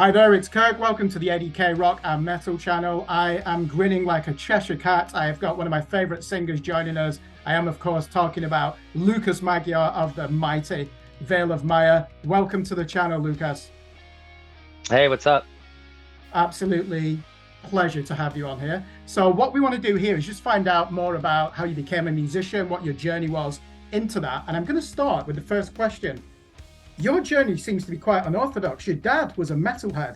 Hi there, it's Kirk. Welcome to the A.D.K Rock and Metal channel. I am grinning like a Cheshire cat. I have got one of my favorite singers joining us. I am, of course, talking about Lukas Magyar of the mighty Vale of Maya. Welcome to the channel, Lukas. Hey, what's up? Absolutely pleasure to have you on here. So what we want to do here is just find out more about how you became a musician, what your journey was into that. And I'm going to start with the first question. Your journey seems to be quite unorthodox. Your dad was a metalhead.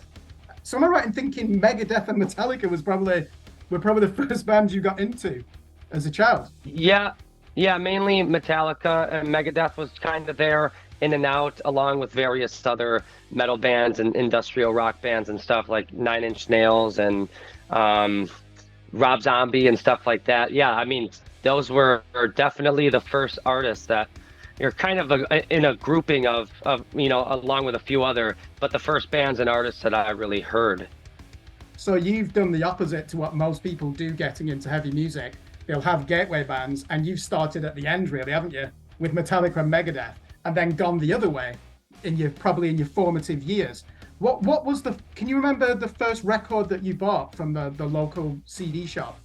So am I right in thinking Megadeth and Metallica were probably the first bands you got into as a child? Yeah, mainly Metallica and Megadeth was kind of there in and out, along with various other metal bands and industrial rock bands and stuff like Nine Inch Nails and Rob Zombie and stuff like that. Yeah, I mean, those were definitely the first artists that you're kind of in a grouping of, along with a few other, but the first bands and artists that I really heard. So you've done the opposite to what most people do getting into heavy music. They'll have gateway bands, and you've started at the end, really, haven't you? With Metallica and Megadeth, and then gone the other way probably in your formative years. What was can you remember the first record that you bought from the local CD shop?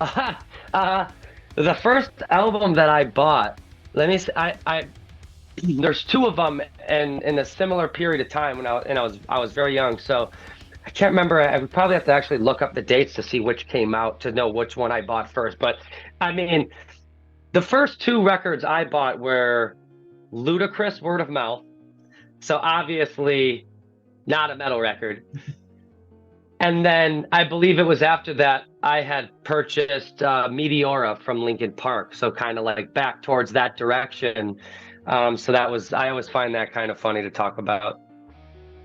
Uh, the first album that I bought, let me say, I there's two of them and in a similar period of time when I was very young, so I can't remember. I would probably have to actually look up the dates to see which came out to know which one I bought first. But I mean, the first two records I bought were Ludacris Word of Mouth, so obviously not a metal record. And then I believe it was after that I had purchased Meteora from Linkin Park, so kind of like back towards that direction. So I always find that kind of funny to talk about.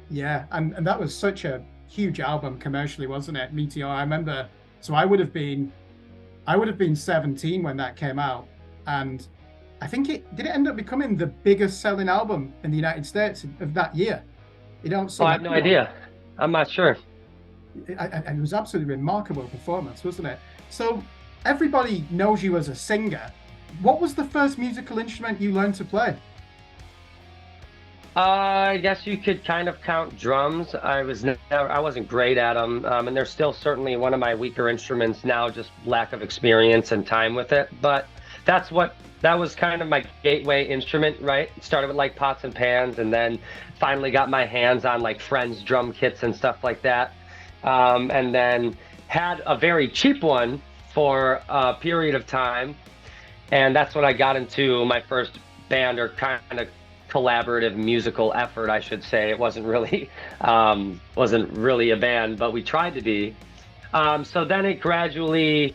Yeah, and that was such a huge album commercially, wasn't it? Meteor. I remember. So I would have been 17 when that came out, and I think it did it end up becoming the biggest selling album in the United States of that year. You don't Oh, sold I have no idea. I'm not sure. and it was absolutely remarkable performance, wasn't it? So everybody knows you as a singer. What was the first musical instrument you learned to play? I guess you could kind of count drums. I wasn't great at them, and they're still certainly one of my weaker instruments now, just lack of experience and time with it. But that was kind of my gateway instrument, right? Started with like pots and pans, and then finally got my hands on like friends' drum kits and stuff like that. And then had a very cheap one for a period of time, and that's when I got into my first band or kind of collaborative musical effort, I should say. It wasn't really a band, but we tried to be. So then it gradually,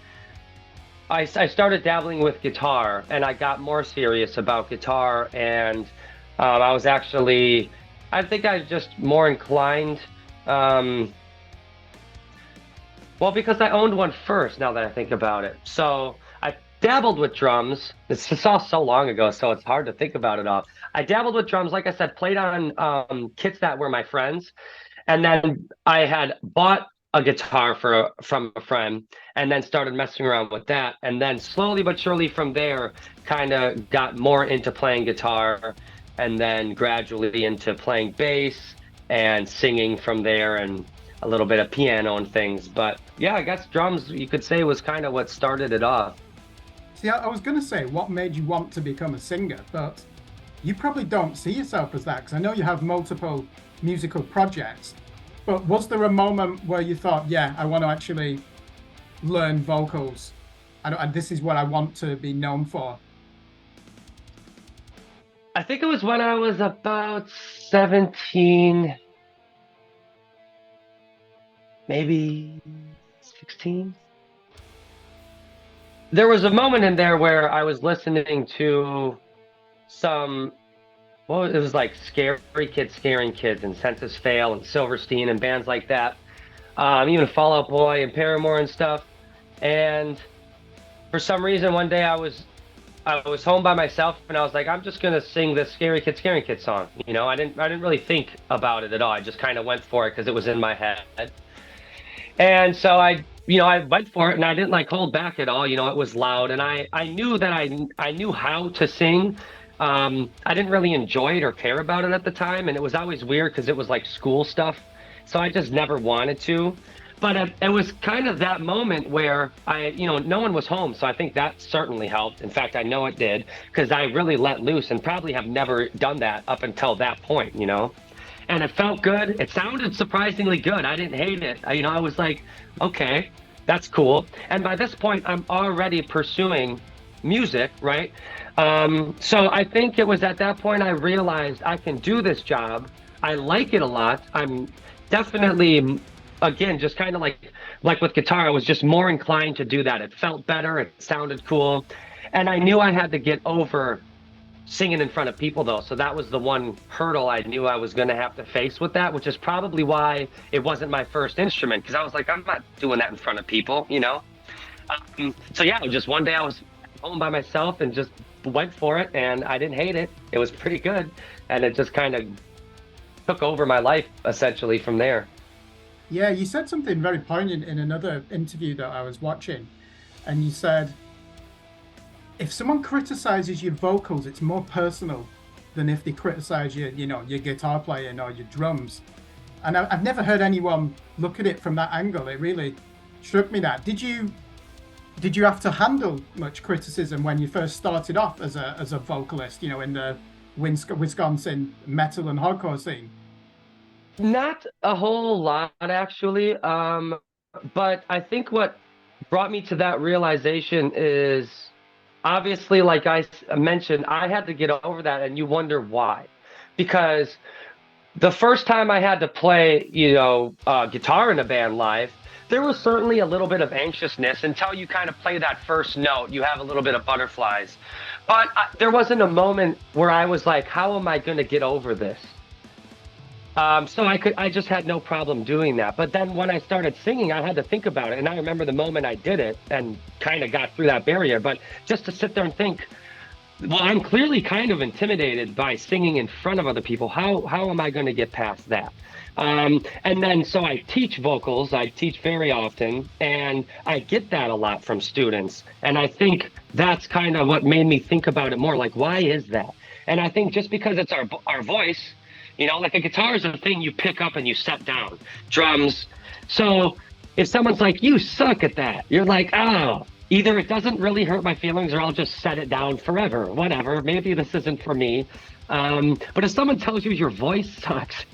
I started dabbling with guitar, and I got more serious about guitar, and I think I was just more inclined. Well, because I owned one first, now that I think about it. So I dabbled with drums. It's just all so long ago, so it's hard to think about it all. I dabbled with drums, like I said, played on kits that were my friends. And then I had bought a guitar from a friend and then started messing around with that. And then slowly but surely from there, kind of got more into playing guitar and then gradually into playing bass and singing from there and a little bit of piano and things. But yeah, I guess drums, you could say, was kind of what started it off. See, I was going to say what made you want to become a singer, but you probably don't see yourself as that because I know you have multiple musical projects. But was there a moment where you thought, yeah, I want to actually learn vocals and this is what I want to be known for? I think it was when I was about 17, maybe 16. There was a moment in there where I was listening to some, well, it was like Scary Kids Scaring Kids and Census Fail and Silverstein and bands like that. Even Fall Out Boy and Paramore and stuff. And for some reason, one day I was home by myself and I was like, I'm just gonna sing this Scary Kids Scaring Kids song. I didn't really think about it at all. I just kind of went for it because it was in my head. And so I went for it and I didn't like hold back at all. It was loud and I knew that I knew how to sing, I didn't really enjoy it or care about it at the time, and it was always weird because it was like school stuff, so I just never wanted to. But it was kind of that moment where no one was home, so I think that certainly helped. In fact, I know it did because I really let loose and probably have never done that up until that point, And it felt good. It sounded surprisingly good. I didn't hate it. I was like, okay, that's cool. And by this point, I'm already pursuing music, right? So I think it was at that point I realized I can do this job. I like it a lot. I'm definitely, again, just kind of like with guitar, I was just more inclined to do that. It felt better. It sounded cool. And I knew I had to get over singing in front of people though, so that was the one hurdle I knew I was going to have to face with that, which is probably why it wasn't my first instrument, because I was like, I'm not doing that in front of people. So yeah, just one day I was home by myself and just went for it, and I didn't hate it. It was pretty good, and it just kind of took over my life essentially from there. Yeah, you said something very poignant in another interview that I was watching, and you said, if someone criticizes your vocals, it's more personal than if they criticize your guitar playing or your drums. And I've never heard anyone look at it from that angle. It really struck me that. Did you have to handle much criticism when you first started off as a vocalist, in the Wisconsin metal and hardcore scene? Not a whole lot actually, but I think what brought me to that realization is obviously, like I mentioned, I had to get over that, and you wonder why. Because the first time I had to play, guitar in a band live, there was certainly a little bit of anxiousness until you kind of play that first note. You have a little bit of butterflies. But there wasn't a moment where I was like, how am I going to get over this? So I just had no problem doing that. But then when I started singing, I had to think about it. And I remember the moment I did it and kind of got through that barrier. But just to sit there and think, well, I'm clearly kind of intimidated by singing in front of other people. How am I going to get past that? And then, so I teach vocals. I teach very often, and I get that a lot from students. And I think that's kind of what made me think about it more. Like, why is that? And I think just because it's our voice, like a guitar is a thing you pick up and you set down. Drums. So if someone's like, you suck at that, you're like, oh, either it doesn't really hurt my feelings or I'll just set it down forever. Whatever. Maybe this isn't for me. But if someone tells you your voice sucks,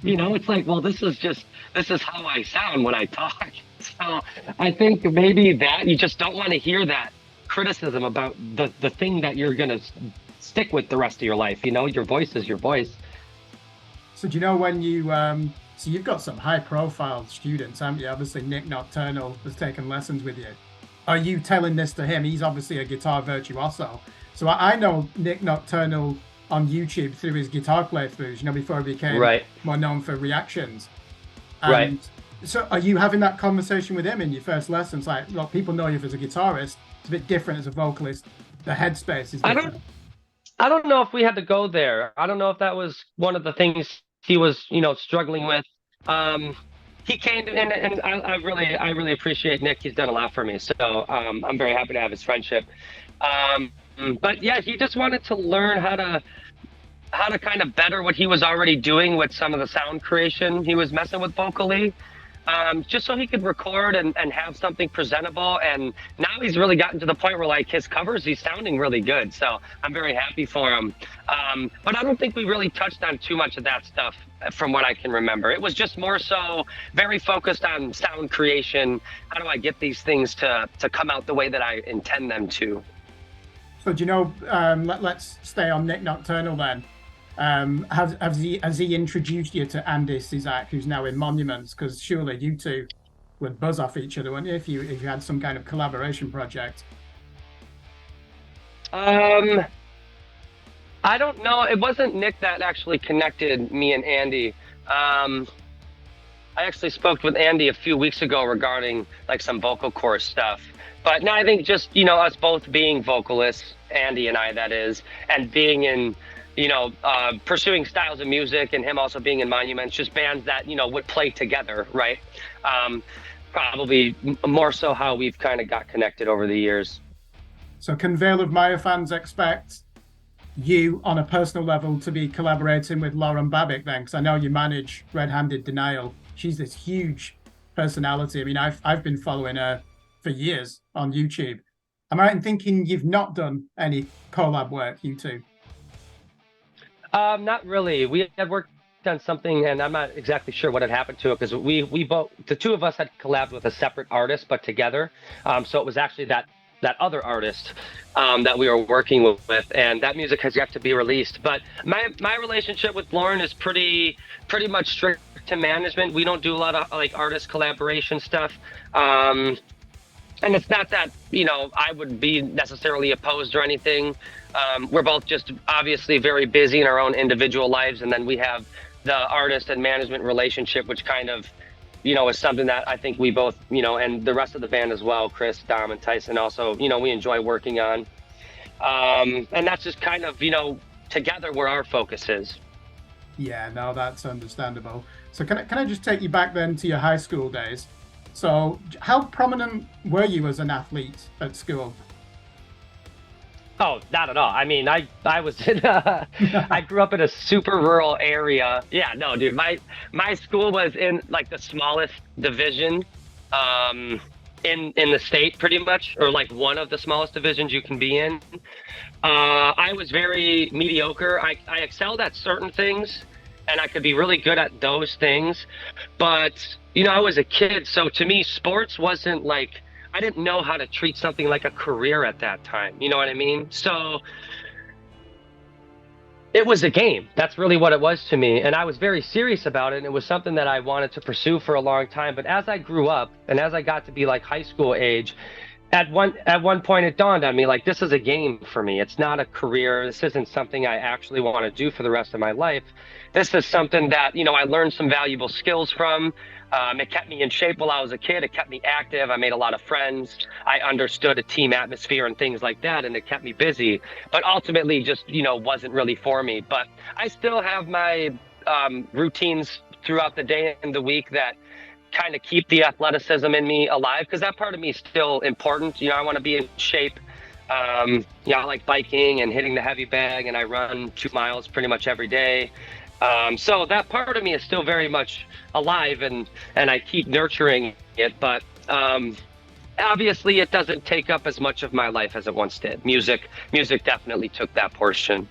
it's like, well, this is how I sound when I talk. So I think maybe that you just don't want to hear that criticism about the thing that you're going to stick with the rest of your life. Your voice is your voice. So do you know when so you've got some high profile students, haven't you? Obviously Nick Nocturnal has taken lessons with you. Are you telling this to him? He's obviously a guitar virtuoso. So I know Nick Nocturnal on YouTube through his guitar playthroughs, before he became more known for reactions. And right. So are you having that conversation with him in your first lessons? Like, look, people know you as a guitarist. It's a bit different as a vocalist. The headspace is different. I don't know if we had to go there. I don't know if that was one of the things he was, struggling with. He came and I really appreciate Nick. He's done a lot for me. So I'm very happy to have his friendship. But yeah, he just wanted to learn how to kind of better what he was already doing with some of the sound creation he was messing with vocally. Just so he could record and have something presentable. And now he's really gotten to the point where like his covers, he's sounding really good. So I'm very happy for him. But I don't think we really touched on too much of that stuff from what I can remember. It was just more so very focused on sound creation. How do I get these things to come out the way that I intend them to? So do you know, let's stay on Nick Nocturnal then. Has he introduced you to Andy Cizak, who's now in Monuments? Because surely you two would buzz off each other, wouldn't you, if you had some kind of collaboration project? I don't know. It wasn't Nick that actually connected me and Andy. I actually spoke with Andy a few weeks ago regarding like some vocal course stuff. But no, I think just, us both being vocalists, Andy and I, that is, and being in, pursuing styles of music, and him also being in Monuments, just bands that, would play together, right? Probably more so how we've kind of got connected over the years. So can Vale of Maya fans expect you on a personal level to be collaborating with Lauren Babick then? Because I know you manage Red Handed Denial. She's this huge personality. I mean, I've been following her for years on YouTube. Am I right in thinking you've not done any collab work, you two? Not really. We had worked on something, and I'm not exactly sure what had happened to it because we both, the two of us had collabed with a separate artist, but together. So it was actually that other artist that we were working with, and that music has yet to be released. But my relationship with Lauren is pretty much strict to management. We don't do a lot of like artist collaboration stuff. And it's not that, I would be necessarily opposed or anything. We're both just obviously very busy in our own individual lives. And then we have the artist and management relationship, which kind of, is something that I think we both, and the rest of the band as well, Chris, Dom, and Tyson also, we enjoy working on. And that's just kind of, together where our focus is. Yeah, no, that's understandable. So can I just take you back then to your high school days? So how prominent were you as an athlete at school? Oh, not at all. I mean, I was in I grew up in a super rural area. Yeah, no, dude, my school was in like the smallest division in the state pretty much, or like one of the smallest divisions you can be in. I was very mediocre. I excelled at certain things and I could be really good at those things. But, I was a kid, so to me, sports wasn't like, I didn't know how to treat something like a career at that time. You know what I mean? So it was a game. That's really what it was to me. And I was very serious about it. And it was something that I wanted to pursue for a long time. But as I grew up and as I got to be like high school age, at one point it dawned on me like this is a game for me. It's not a career. This isn't something I actually want to do for the rest of my life. This is something that I learned some valuable skills from. It kept me in shape while I was a kid. It kept me active. I made a lot of friends. I understood a team atmosphere and things like that, and it kept me busy. But ultimately, just wasn't really for me. But I still have my routines throughout the day and the week that kind of keep the athleticism in me alive because that part of me is still important. I want to be in shape. I like biking and hitting the heavy bag, and I run 2 miles pretty much every day. So that part of me is still very much alive, and I keep nurturing it. But obviously, it doesn't take up as much of my life as it once did. Music definitely took that portion,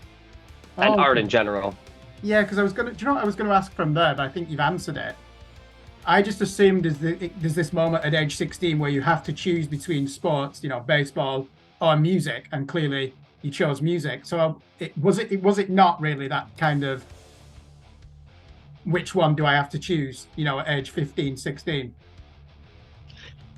and art in general. Yeah, because I was gonna, do you know what I was gonna ask from there, but I think you've answered it. I just assumed there's this moment at age 16 where you have to choose between sports, baseball or music, and clearly you chose music. So was it not really that kind of which one do I have to choose, at age 15, 16?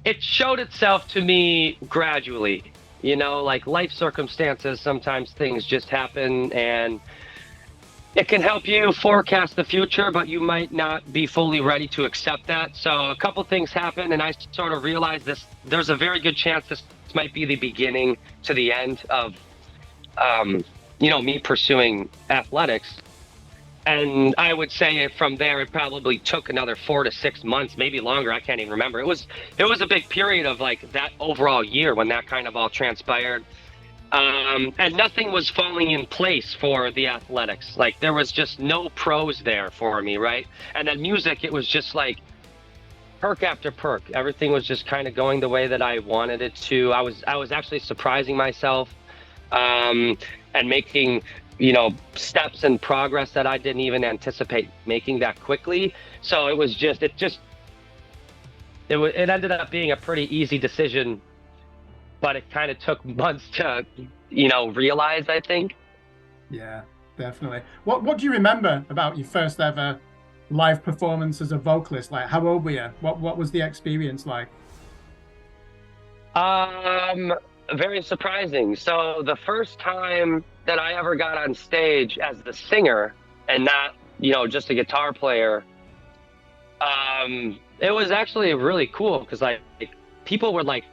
It showed itself to me gradually, like life circumstances, sometimes things just happen and it can help you forecast the future, but you might not be fully ready to accept that. So a couple things happened and I sort of realized there's a very good chance this might be the beginning to the end of, me pursuing athletics. And I would say from there, it probably took another 4 to 6 months, maybe longer. I can't even remember. It was a big period of like that overall year when that kind of all transpired. And nothing was falling in place for the athletics. Like there was just no pros there for me, right? And then music, it was just like perk after perk. Everything was just kind of going the way that I wanted it to. I was actually surprising myself, and making steps and progress that I didn't even anticipate making that quickly. So it ended up being a pretty easy decision, but it kind of took months to realize, I think. Yeah, definitely. What do you remember about your first ever live performance as a vocalist? Like, how old were you? What was the experience like? Very surprising. So the first time that I ever got on stage as the singer and not, just a guitar player, it was actually really cool because like people were like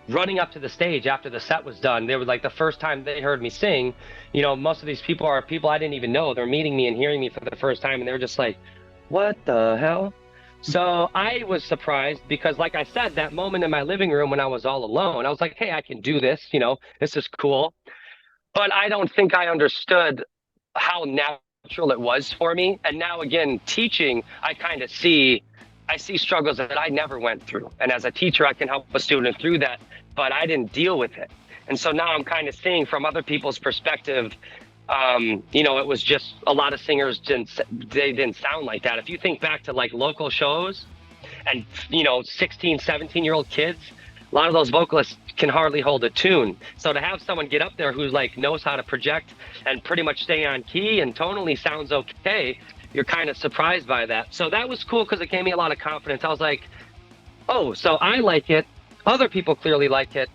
running up to the stage after the set was done. They were like the first time they heard me sing. Most of these people are people I didn't even know. They're meeting me and hearing me for the first time, and they were just like, "What the hell?" So I was surprised because, like I said, that moment in my living room when I was all alone, I was like, "Hey, I can do this. This is cool." but I don't think I understood how natural it was for me. And now again, teaching, I see struggles that I never went through. And as a teacher, I can help a student through that, but I didn't deal with it. And so now I'm kind of seeing from other people's perspective, it was just a lot of singers didn't sound like that. If you think back to like local shows and, 16, 17-year-old kids, a lot of those vocalists can hardly hold a tune. So to have someone get up there who's like knows how to project and pretty much stay on key and tonally sounds okay, you're kind of surprised by that. So that was cool because it gave me a lot of confidence. I was like, oh, so I like it. Other people clearly like it.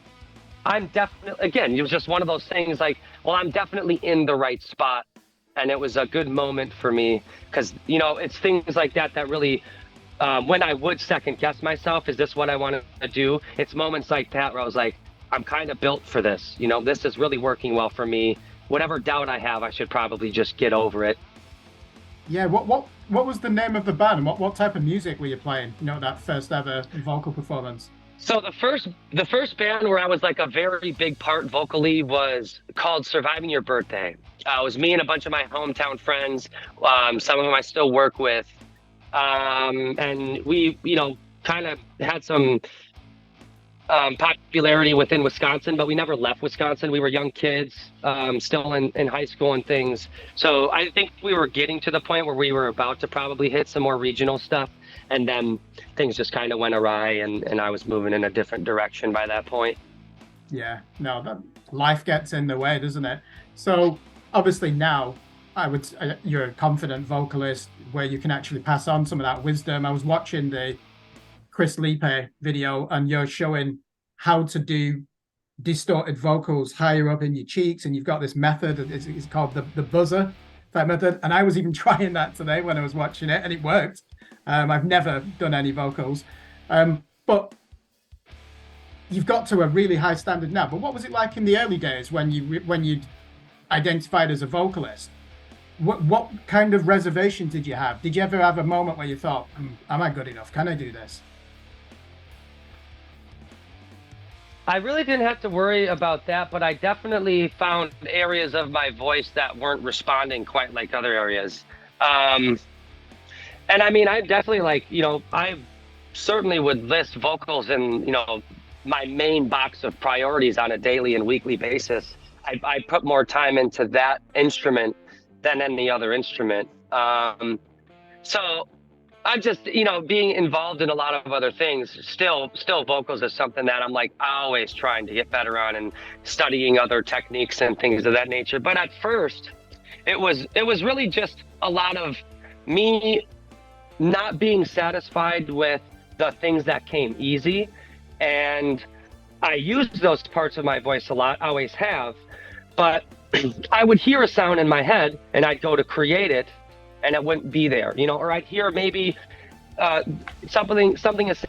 I'm definitely, again, it was just one of those things like, well, I'm definitely in the right spot. And it was a good moment for me because, it's things like that that really, when I would second guess myself, is this what I want to do? It's moments like that where I was like, I'm kind of built for this. This is really working well for me. Whatever doubt I have, I should probably just get over it. Yeah, what was the name of the band? What type of music were you playing? That first ever vocal performance. So the first band where I was like a very big part vocally was called Surviving Your Birthday. It was me and a bunch of my hometown friends. Some of them I still work with. And we, kind of had some popularity within Wisconsin, but we never left Wisconsin. We were young kids, still in high school and things. So I think we were getting to the point where we were about to probably hit some more regional stuff. And then things just kind of went awry and I was moving in a different direction by that point. Yeah, no, life gets in the way, doesn't it? So obviously now you're a confident vocalist where you can actually pass on some of that wisdom. I was watching the Chris Lipe video and you're showing how to do distorted vocals higher up in your cheeks. And you've got this method, it's called the buzzer type method. And I was even trying that today when I was watching it and it worked. I've never done any vocals, but you've got to a really high standard now. But what was it like in the early days when you identified as a vocalist? What kind of reservations did you have? Did you ever have a moment where you thought, am I good enough? Can I do this? I really didn't have to worry about that, but I definitely found areas of my voice that weren't responding quite like other areas. And I mean, I definitely I certainly would list vocals in, my main box of priorities on a daily and weekly basis. I put more time into that instrument than any other instrument. So I'm just, being involved in a lot of other things. Still vocals is something that I'm like always trying to get better on and studying other techniques and things of that nature. But at first, it was really just a lot of me not being satisfied with the things that came easy. And I used those parts of my voice a lot, always have, but I would hear a sound in my head and I'd go to create it and it wouldn't be there, or I'd hear maybe something as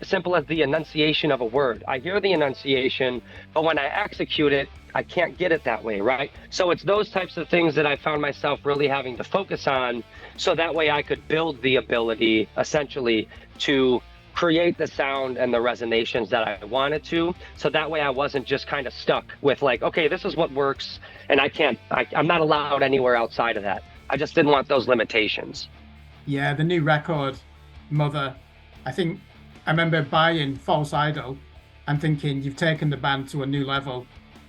simple as the enunciation of a word. I hear the enunciation, but when I execute it, I can't get it that way, right? So it's those types of things that I found myself really having to focus on, so that way I could build the ability, essentially, to create the sound and the resonations that I wanted to. So that way I wasn't just kind of stuck with like, okay, this is what works, and I'm not allowed anywhere outside of that. I just didn't want those limitations. Yeah, the new record, Mother, I remember buying False Idol and thinking you've taken the band to a new level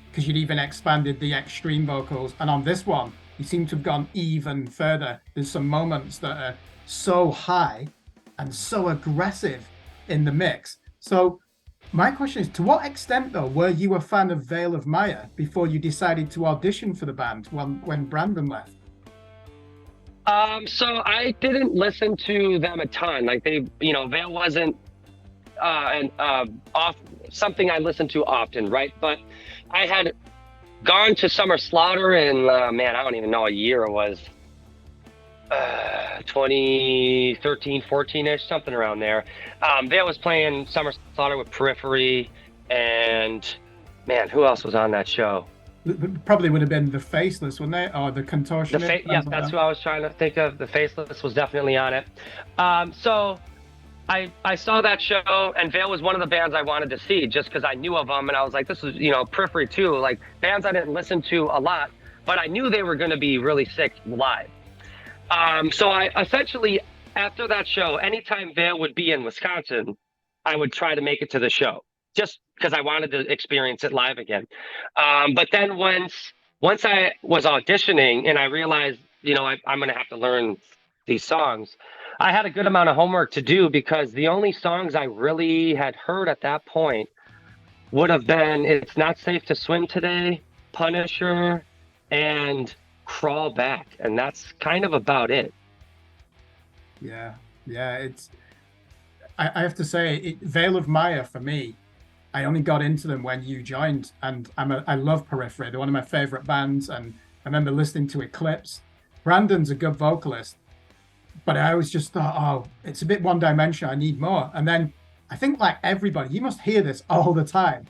because you'd even expanded the extreme vocals. And on this one, you seem to have gone even further. There's some moments that are so high and so aggressive in the mix. So my question is, to what extent, though, were you a fan of Veil of Maya before you decided to audition for the band when Brandon left? So I didn't listen to them a ton. Like Veil wasn't something I listened to often, right? But I had gone to Summer Slaughter in, I don't even know a year it was, 2013, 14-ish, something around there. Veil was playing Summer Slaughter with Periphery, and who else was on that show? Probably would have been the Faceless, wouldn't it? Or the Contortionist? Yeah, that's who I was trying to think of. The Faceless was definitely on it. So I saw that show, and Veil was one of the bands I wanted to see just because I knew of them, and I was like, this is, Periphery too, like bands I didn't listen to a lot, but I knew they were going to be really sick live. So I essentially, after that show, anytime Veil would be in Wisconsin, I would try to make it to the show just because I wanted to experience it live again. But then once I was auditioning and I realized, I'm going to have to learn these songs, I had a good amount of homework to do because the only songs I really had heard at that point would have been It's Not Safe to Swim Today, Punisher, and Crawl Back. And that's kind of about it. Yeah. I have to say, Veil of Maya for me, I only got into them when you joined, and I love Periphery. They're one of my favorite bands, and I remember listening to Eclipse. Brandon's a good vocalist, but I always just thought, oh, it's a bit one dimensional. I need more. And then I think like everybody, you must hear this all the time.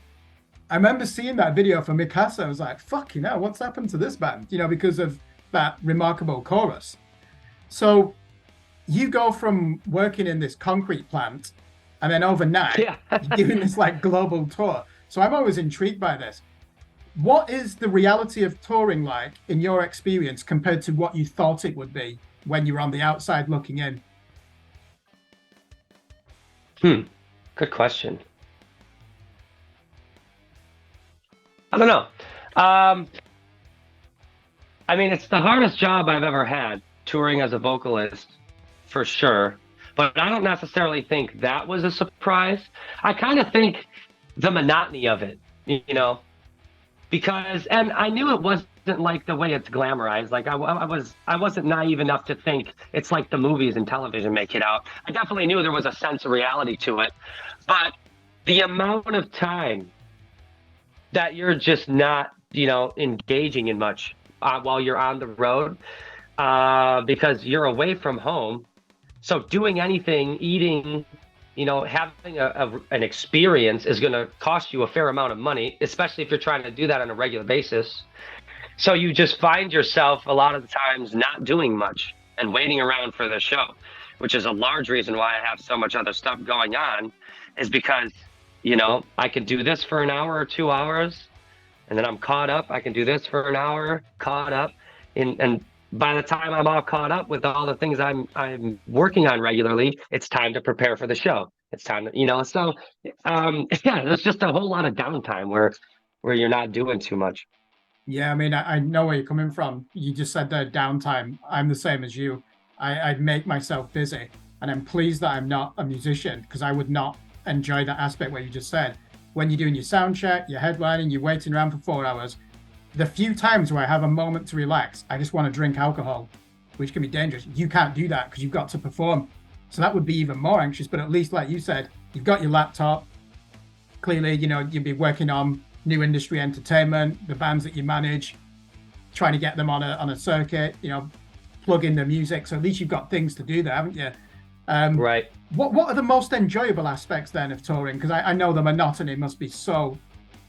I remember seeing that video for Mikasa. I was like, fucking hell, what's happened to this band? Because of that remarkable chorus. So you go from working in this concrete plant and then overnight you're doing this like global tour. So I'm always intrigued by this. What is the reality of touring like in your experience compared to what you thought it would be when you were on the outside looking in? Good question. I don't know. I mean, it's the hardest job I've ever had, touring as a vocalist, for sure. But I don't necessarily think that was a surprise. I kind of think the monotony of it, because, and I knew it wasn't like the way it's glamorized. Like I wasn't naive enough to think it's like the movies and television make it out. I definitely knew there was a sense of reality to it, but the amount of time that you're just not, engaging in much while you're on the road, because you're away from home. So doing anything, eating, having an experience is going to cost you a fair amount of money, especially if you're trying to do that on a regular basis. So you just find yourself a lot of the times not doing much and waiting around for the show, which is a large reason why I have so much other stuff going on, is because, I can do this for an hour or 2 hours, and then I'm caught up. I can do this for an hour, caught up, and by the time I'm all caught up with all the things I'm working on regularly, it's time to prepare for the show. It's time to, so there's just a whole lot of downtime where you're not doing too much. Yeah, I mean, I know where you're coming from. You just said the downtime. I'm the same as you. I make myself busy, and I'm pleased that I'm not a musician, because I would not enjoy that aspect where you just said, when you're doing your sound check, you're headlining, you're waiting around for 4 hours. The few times where I have a moment to relax, I just want to drink alcohol, which can be dangerous. You can't do that because you've got to perform. So that would be even more anxious. But at least, like you said, you've got your laptop. Clearly, you'd be working on new industry entertainment, the bands that you manage, trying to get them on a circuit, plug in the music. So at least you've got things to do there, haven't you? Right. What are the most enjoyable aspects then of touring? Because I know the monotony must be so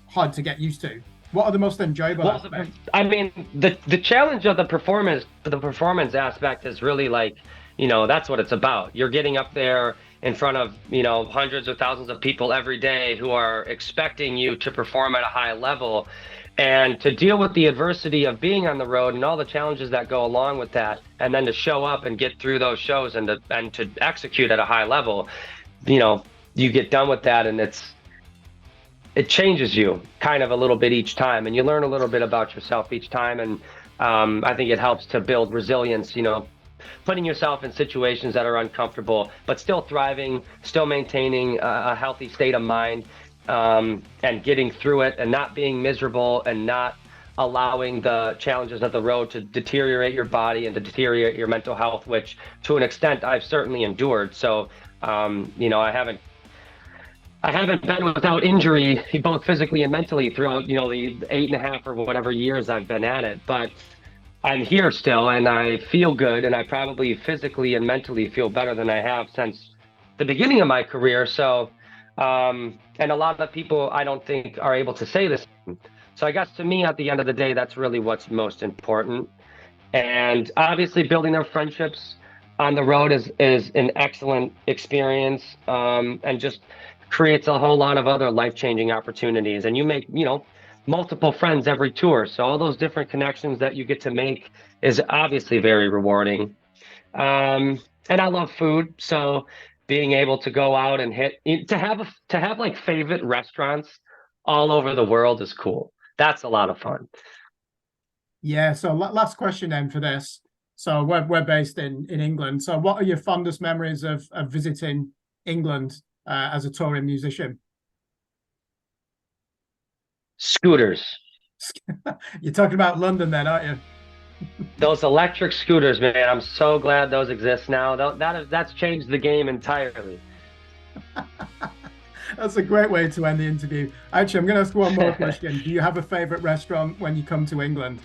hard to get used to. What are the most enjoyable aspects? I mean, the challenge of the performance aspect is really like, that's what it's about. You're getting up there in front of, hundreds or thousands of people every day who are expecting you to perform at a high level, and to deal with the adversity of being on the road and all the challenges that go along with that, and then to show up and get through those shows and to execute at a high level. You get done with that, and it changes you kind of a little bit each time, and you learn a little bit about yourself each time. And I think it helps to build resilience, putting yourself in situations that are uncomfortable, but still thriving, still maintaining a healthy state of mind, and getting through it and not being miserable and not allowing the challenges of the road to deteriorate your body and to deteriorate your mental health, which to an extent I've certainly endured. So, I haven't been without injury, both physically and mentally, throughout, the 8.5 or whatever years I've been at it. But I'm here still, and I feel good, and I probably physically and mentally feel better than I have since the beginning of my career. So, and a lot of people I don't think are able to say this. So I guess to me, at the end of the day, that's really what's most important. And obviously building their friendships, on the road is an excellent experience, and just creates a whole lot of other life-changing opportunities. And you make, multiple friends every tour. So all those different connections that you get to make is obviously very rewarding. And I love food, so being able to go out and to have like favorite restaurants all over the world is cool. That's a lot of fun. Yeah. So last question then for this. So we're based in England. So what are your fondest memories of visiting England as a touring musician? Scooters. You're talking about London then, aren't you? Those electric scooters, man, I'm so glad those exist now. That's changed the game entirely. That's a great way to end the interview. Actually, I'm going to ask one more question. Do you have a favorite restaurant when you come to England?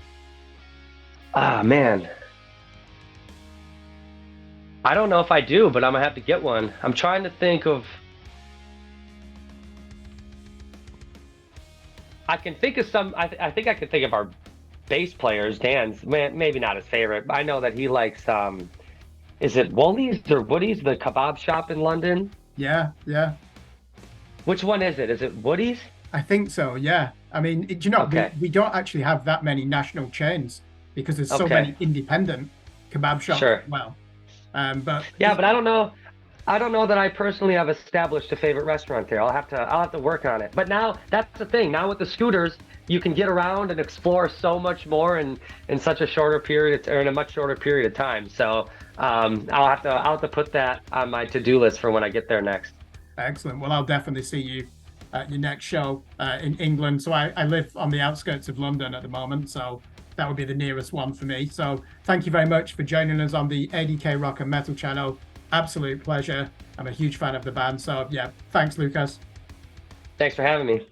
Ah, man. I don't know if I do, but I'm gonna have to get one. I'm trying to think of. I can think of some. I think I can think of our bass players. Dan's maybe not his favorite. I know that he likes. Is it Woolies or Woody's, the kebab shop in London? Yeah, yeah. Which one is it? Is it Woody's? I think so, yeah. I mean, Okay. we don't actually have that many national chains because there's so Okay. many independent kebab shops Sure. as well. But Yeah, but I don't know. I don't know that I personally have established a favorite restaurant there. I'll have to work on it. But now that's the thing. Now with the scooters, you can get around and explore so much more in such a shorter period, or in a much shorter period of time. So I'll have to put that on my to-do list for when I get there next. excellent. Well, I'll definitely see you at your next show in England. So I live on the outskirts of London at the moment, so that would be the nearest one for me. So thank you very much for joining us on the A.D.K Rock and Metal channel. Absolute pleasure. I'm a huge fan of the band. So yeah, thanks, Lukas. Thanks for having me.